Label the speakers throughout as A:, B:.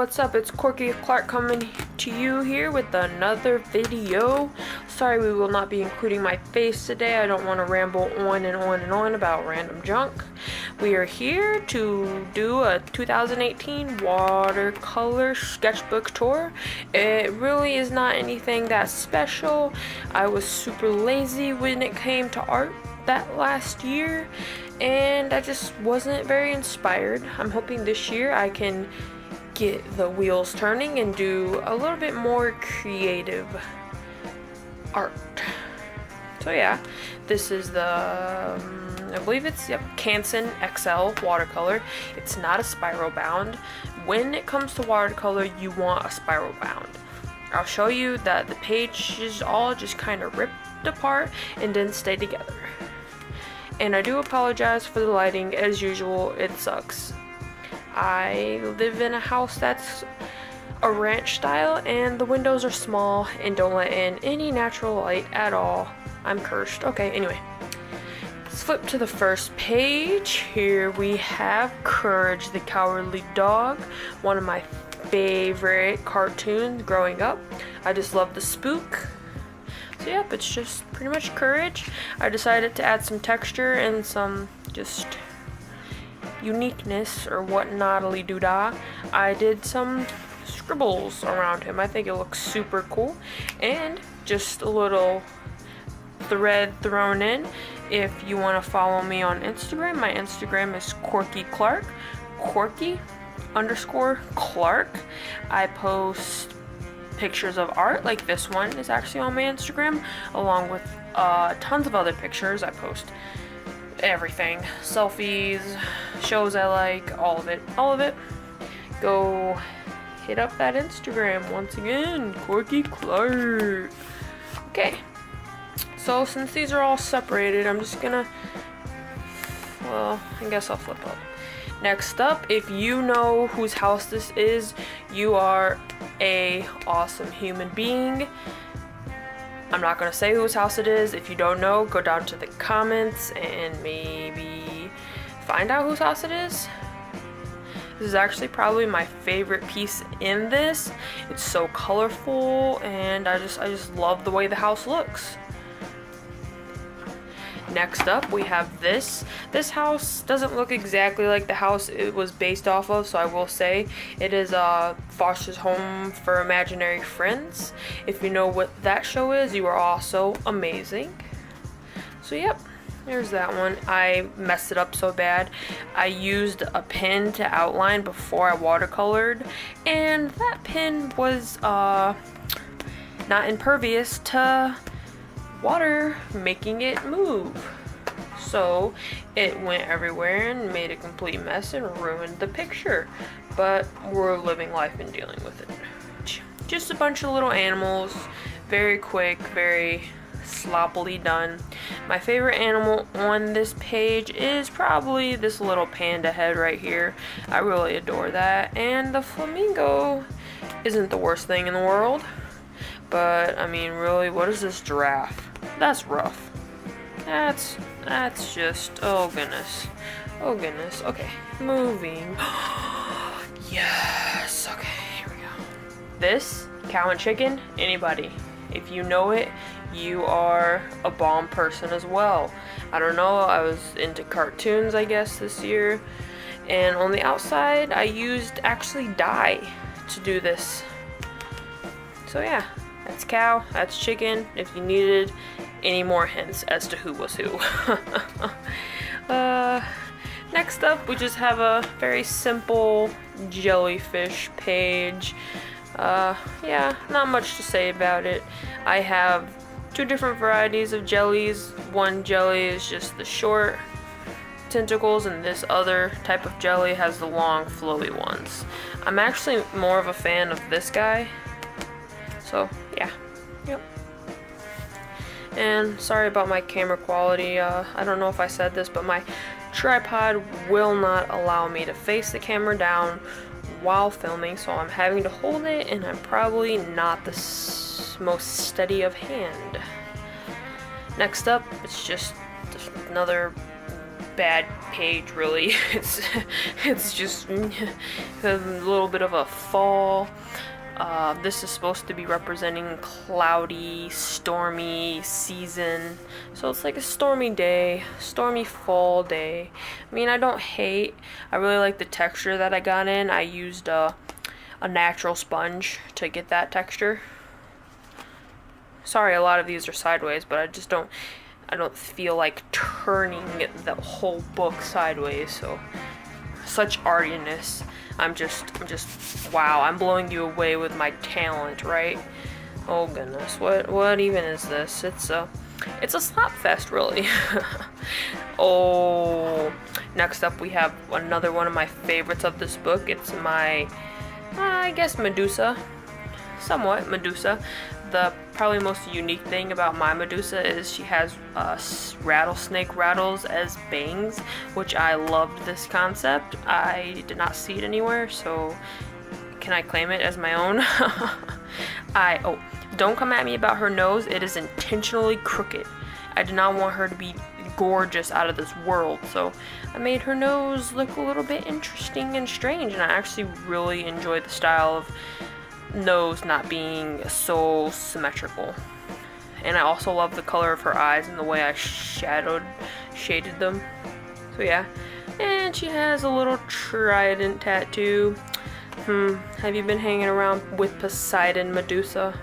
A: what's up? It's Corky Clark coming to you here with another video. Sorry we will not be including my face today. I don't want to ramble on and on and on about random junk. We are here to do a 2018 watercolor sketchbook tour. It really is not anything that special. I was super lazy when it came to art that last year, and I just wasn't very inspired. I'm hoping this year I can get the wheels turning and do a little bit more creative art. So yeah, this is the I believe it's Canson XL watercolor. It's not a spiral bound. When it comes to watercolor, you want a spiral bound. I'll show you that the pages all just kind of ripped apart and didn't stay together. And I do apologize for the lighting. As usual, it sucks. I live in a house that's a ranch style, and the windows are small and don't let in any natural light at all. I'm cursed. Okay, anyway. Let's flip to the first page. Here we have Courage the Cowardly Dog, one of my favorite cartoons growing up. I just love the spook. So yep, it's just pretty much Courage. I decided to add some texture and some just uniqueness or whatnot-ly doo-dah. I did some scribbles around him. I think it looks super cool. And just a little thread thrown in. If you want to follow me on Instagram, my Instagram is Corky Clark. Corky_Clark. I post pictures of art, like this one is actually on my Instagram, along with tons of other pictures. I post everything, selfies, shows I like, all of it. Go hit up that Instagram once again, Corky Clark. Okay, so since these are all separated, I'm just gonna, well, I guess I'll flip up. Next up, if you know whose house this is, you are a awesome human being. I'm not gonna say whose house it is. If you don't know, go down to the comments and maybe find out whose house it is. This is actually probably my favorite piece in this. It's so colorful, and I just love the way the house looks. Next up, we have this. This house doesn't look exactly like the house it was based off of, so I will say it is Foster's Home for Imaginary Friends. If you know what that show is, you are also amazing. So yep, there's that one. I messed it up so bad. I used a pen to outline before I watercolored, and that pen was not impervious to water making it move, so it went everywhere and made a complete mess and ruined the picture. But we're living life and dealing with it. Just a bunch of little animals, very quick, very sloppily done. My favorite animal on this page is probably this little panda head right here. I really adore that, and the flamingo isn't the worst thing in the world. But I mean, really, what is this giraffe? That's rough. That's just, oh goodness. Okay, moving. Yes. Okay, here we go. This cow and chicken, anybody, if you know it, you are a bomb person as well. I don't know, I was into cartoons, I guess, this year, and on the outside I used actually dye to do this. So yeah, that's cow, that's chicken, if you needed any more hints as to who was who. Next up, we just have a very simple jellyfish page. Yeah, not much to say about it. I have two different varieties of jellies. One jelly is just the short tentacles, and this other type of jelly has the long flowy ones. I'm actually more of a fan of this guy. So yeah, yep. And sorry about my camera quality. I don't know if I said this, but my tripod will not allow me to face the camera down while filming, so I'm having to hold it, and I'm probably not the most steady of hand. Next up, it's just another bad page, really. It's just a little bit of a fall. This is supposed to be representing cloudy, stormy season. So it's like a stormy day, stormy fall day. I mean, I don't hate. I really like the texture that I got in. I used a natural sponge to get that texture. Sorry, a lot of these are sideways, but I don't feel like turning the whole book sideways. So such artiness. I'm just wow, I'm blowing you away with my talent, right? Oh goodness, what even is this? It's a slap fest, really. Oh, next up we have another one of my favorites of this book. It's my, I guess, Medusa. Somewhat Medusa. The probably most unique thing about my Medusa is she has rattlesnake rattles as bangs, which I loved this concept. I did not see it anywhere, so can I claim it as my own? Don't come at me about her nose. It is intentionally crooked. I did not want her to be gorgeous out of this world, so I made her nose look a little bit interesting and strange, and I actually really enjoyed the style of nose not being so symmetrical. And I also love the color of her eyes and the way I shaded them. So yeah. And she has a little trident tattoo. Have you been hanging around with Poseidon, Medusa?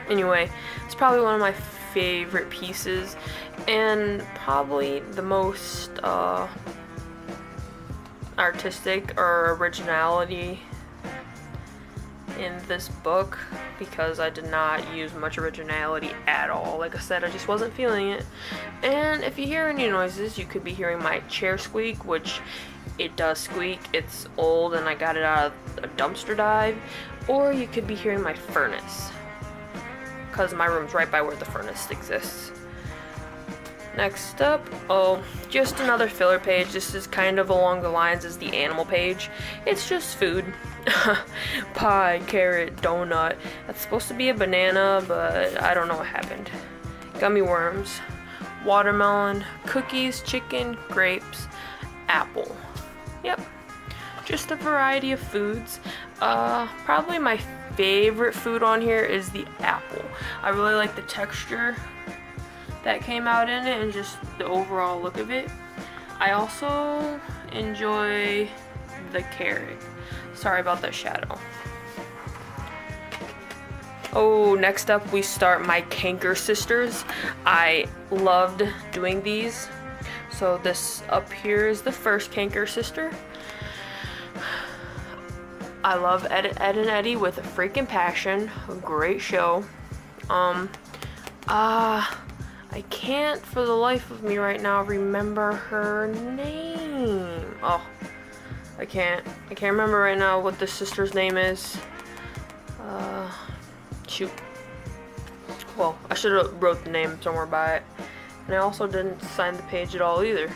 A: Anyway, it's probably one of my favorite pieces and probably the most artistic or originality in this book, because I did not use much originality at all. Like I said, I just wasn't feeling it. And if you hear any noises, you could be hearing my chair squeak, which it does squeak. It's old and I got it out of a dumpster dive. Or you could be hearing my furnace, because my room's right by where the furnace exists. Next up, just another filler page. This is kind of along the lines as the animal page. It's just food. Pie, carrot, donut. That's supposed to be a banana, but I don't know what happened. Gummy worms, watermelon, cookies, chicken, grapes, apple. Yep, just a variety of foods. Probably my favorite food on here is the apple. I really like the texture that came out in it and just the overall look of it. I also enjoy the carrot. Sorry about that shadow. Oh, next up we start my Canker Sisters. I loved doing these. So this up here is the first Canker Sister. I love Edd Eddy with a freaking passion. A great show. I can't for the life of me right now remember her name. Oh, I can't remember right now what the sister's name is. Shoot. Well, I should have wrote the name somewhere by it. And I also didn't sign the page at all either.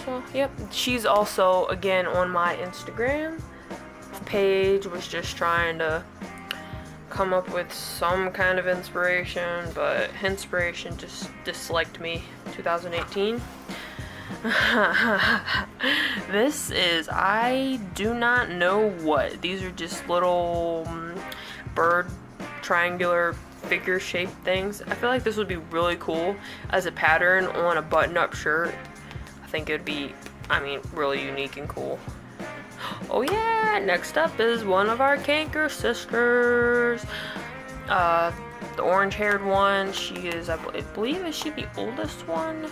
A: So, yep. She's also, again, on my Instagram page. Was just trying to come up with some kind of inspiration, but inspiration just disliked me. 2018. This is, I do not know what. These are just little bird triangular figure shaped things. I feel like this would be really cool as a pattern on a button-up shirt. I think it would be, really unique and cool. Oh yeah, next up is one of our Canker Sisters. The orange-haired one. She is, I believe, is she the oldest one?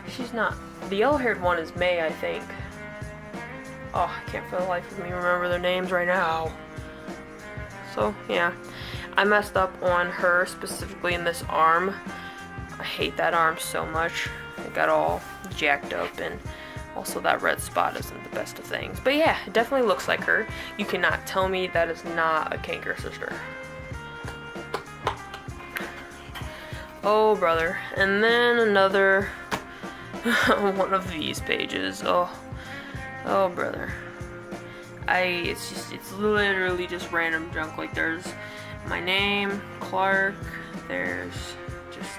A: She's not. The yellow-haired one is May, I think. Oh, I can't for the life of me remember their names right now. So, yeah. I messed up on her, specifically in this arm. I hate that arm so much. It got all jacked up, and also that red spot isn't the best of things. But yeah, it definitely looks like her. You cannot tell me that is not a Canker Sister. Oh, brother. And then another one of these pages. Oh, brother. It's literally just random junk. Like, there's my name, Clark. There's just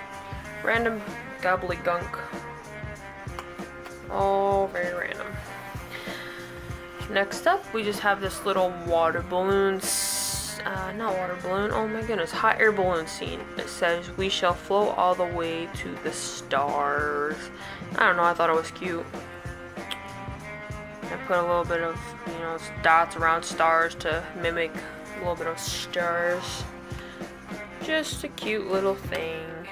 A: random gobbledygunk. All very random. Next up, we just have this little water balloon, not water balloon, oh my goodness, hot air balloon scene. It says, "We shall float all the way to the stars." I don't know, I thought it was cute. I put a little bit of, you know, dots around stars to mimic a little bit of stars. Just a cute little thing.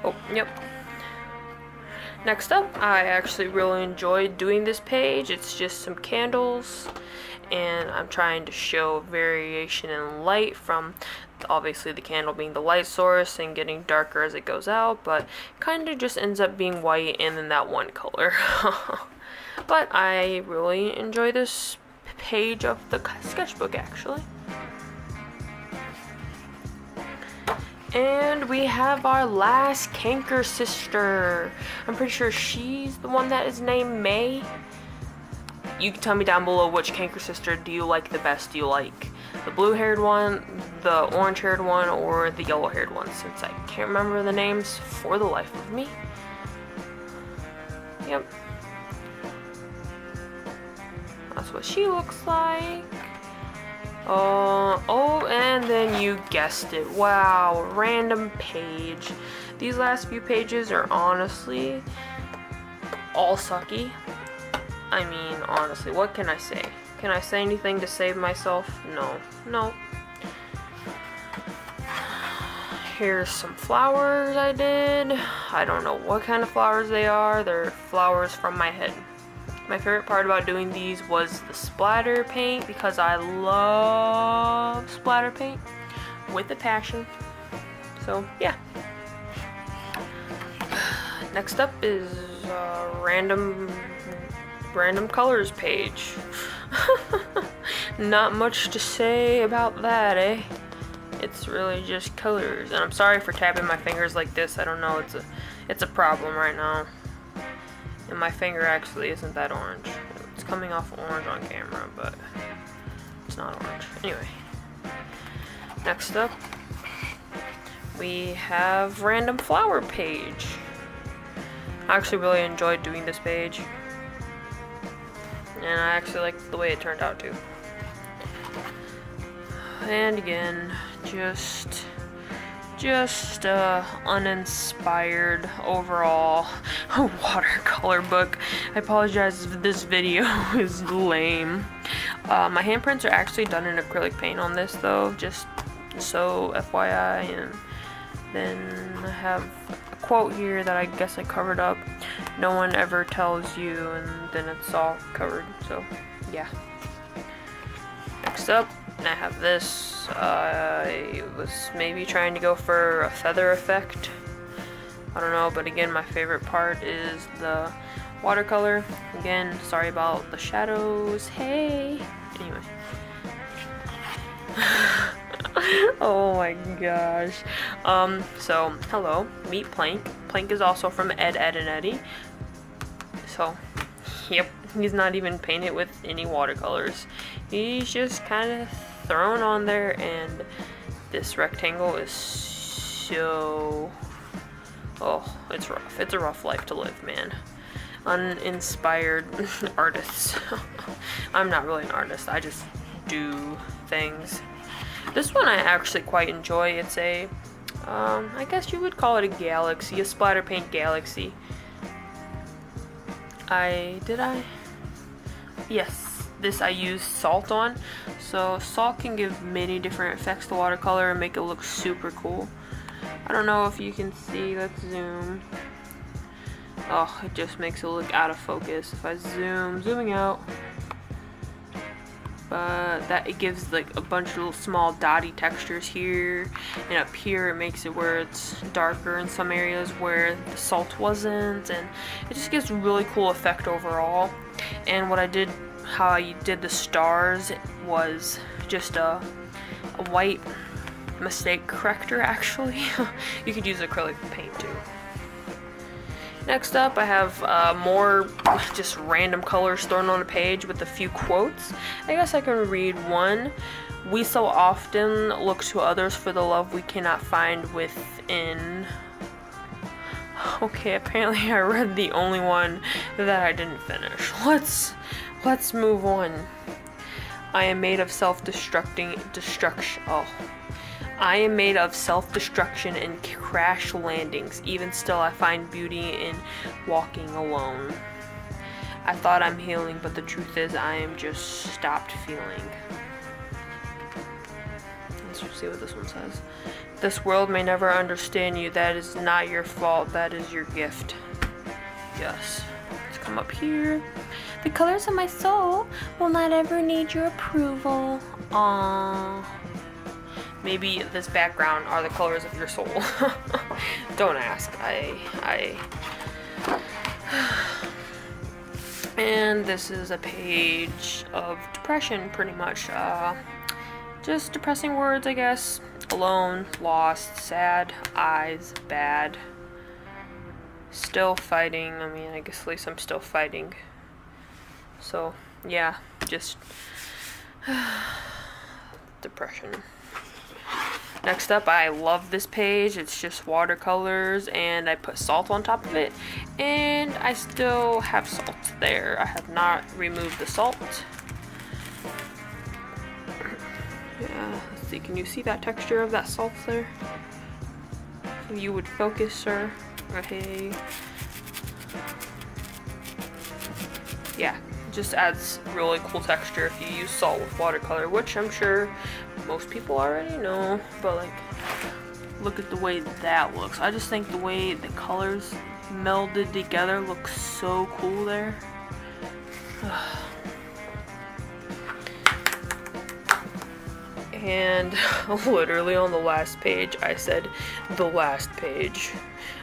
A: Oh, yep. Next up, I actually really enjoyed doing this page. It's just some candles, and I'm trying to show variation in light from obviously the candle being the light source and getting darker as it goes out, but kind of just ends up being white and then that one color. But I really enjoy this page of the sketchbook actually. And we have our last canker sister. I'm pretty sure she's the one that is named May. You can tell me down below which canker sister do you like the best. Do you like the blue haired one, the orange haired one, or the yellow haired one, since I can't remember the names for the life of me. Yep. That's what she looks like. Oh, and then you guessed it. Wow, random page. These last few pages are honestly all sucky. I mean, honestly, what can I say? Can I say anything to save myself? No. Here's some flowers I did. I don't know what kind of flowers they are. They're flowers from my head. My favorite part about doing these was the splatter paint, because I love splatter paint with a passion. So yeah. Next up is random colors page. Not much to say about that, eh? It's really just colors, and I'm sorry for tapping my fingers like this. I don't know, it's a problem right now. And my finger actually isn't that orange. It's coming off orange on camera, but it's not orange. Anyway, next up, we have random flower page. I actually really enjoyed doing this page, and I actually like the way it turned out too. And again, just uninspired overall watercolor book. I apologize if this video is lame. My handprints are actually done in acrylic paint on this though, just so FYI. And then I have a quote here that I guess I covered up. No one ever tells you, and then it's all covered, so yeah. Next up, I have this. I was maybe trying to go for a feather effect. I don't know, but again, my favorite part is the watercolor. Again, sorry about the shadows. Hey! Anyway. Oh my gosh. So, hello, meet Plank. Plank is also from Edd Eddy. So, yep, he's not even painted with any watercolors. He's just kind of thrown on there, and this rectangle is so... oh, it's rough. It's a rough life to live, man. Uninspired artists. I'm not really an artist. I just do things. This one I actually quite enjoy. It's a, I guess you would call it a galaxy, a splatter paint galaxy. Yes, this I used salt on. So salt can give many different effects to watercolor and make it look super cool. I don't know if you can see, let's zoom. Oh, it just makes it look out of focus. If I zooming out. But that it gives like a bunch of little small dotty textures here, and up here it makes it where it's darker in some areas where the salt wasn't, and it just gives a really cool effect overall. And what I did, how I did the stars, was just a white mistake corrector actually. You could use acrylic paint too. Next up, I have more just random colors thrown on a page with a few quotes. I guess I can read one. We so often look to others for the love we cannot find within. Okay, apparently I read the only one that I didn't finish. Let's move on. I am made of self-destruction. I am made of self-destruction and crash landings. Even still, I find beauty in walking alone. I thought I'm healing, but the truth is I am just stopped feeling. Let's see what this one says. This world may never understand you. That is not your fault. That is your gift. Yes. Let's come up here. The colors of my soul will not ever need your approval. Aww. Maybe this background are the colors of your soul. Don't ask. And this is a page of depression, pretty much. Just depressing words, I guess. Alone, lost, sad, eyes, bad. Still fighting. I mean, I guess at least I'm still fighting. So, yeah, just depression. Next up, I love this page. It's just watercolors, and I put salt on top of it, and I still have salt there. I have not removed the salt. Yeah, let's see, can you see that texture of that salt there? If you would focus, sir. Okay. Yeah, just adds really cool texture if you use salt with watercolor, which I'm sure most people already know, but like, look at the way that looks. I just think the way the colors melded together looks so cool there. And literally on the last page, I said the last page.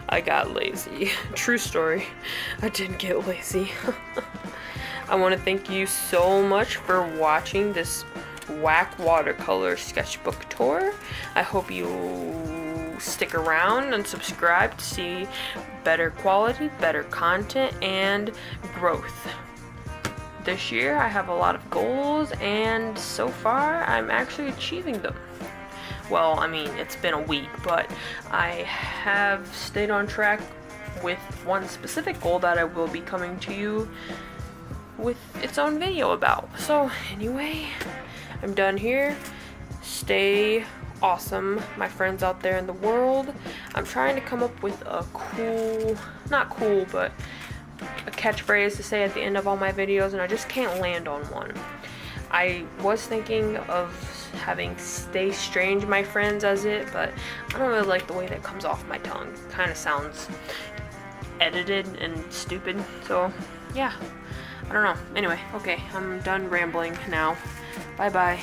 A: I got lazy. True story. I didn't get lazy. I want to thank you so much for watching this whack watercolor sketchbook tour. I hope you stick around and subscribe to see better quality, better content, and growth. This year I have a lot of goals, and so far I'm actually achieving them. Well, I mean, it's been a week, but I have stayed on track with one specific goal that I will be coming to you with its own video about. So anyway, I'm done here. Stay awesome, my friends out there in the world. I'm trying to come up with a cool, not cool, but a catchphrase to say at the end of all my videos, and I just can't land on one. I was thinking of having stay strange, my friends, as it, but I don't really like the way that comes off my tongue. It kind of sounds edited and stupid, so yeah, I don't know. Anyway, okay, I'm done rambling now. Bye bye.